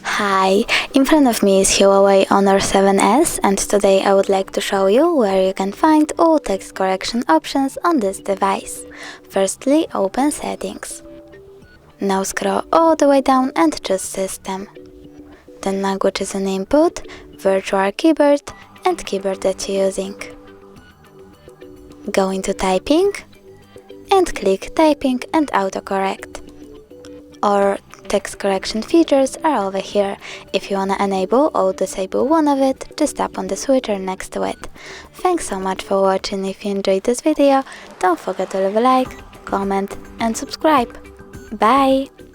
Hi, in front of me is Huawei Honor 7S, and today I would like to show you where you can find all text correction options on this device. Firstly, open Settings. Now scroll all the way down and choose System. Then language is an input, virtual keyboard and keyboard that you're using. Go into Typing and click Typing and Autocorrect. Or text correction features are over here. If you wanna enable or disable one of it, just tap on the switcher next to it. Thanks so much for watching. If you enjoyed this video, don't forget to leave a like, comment and subscribe. Bye!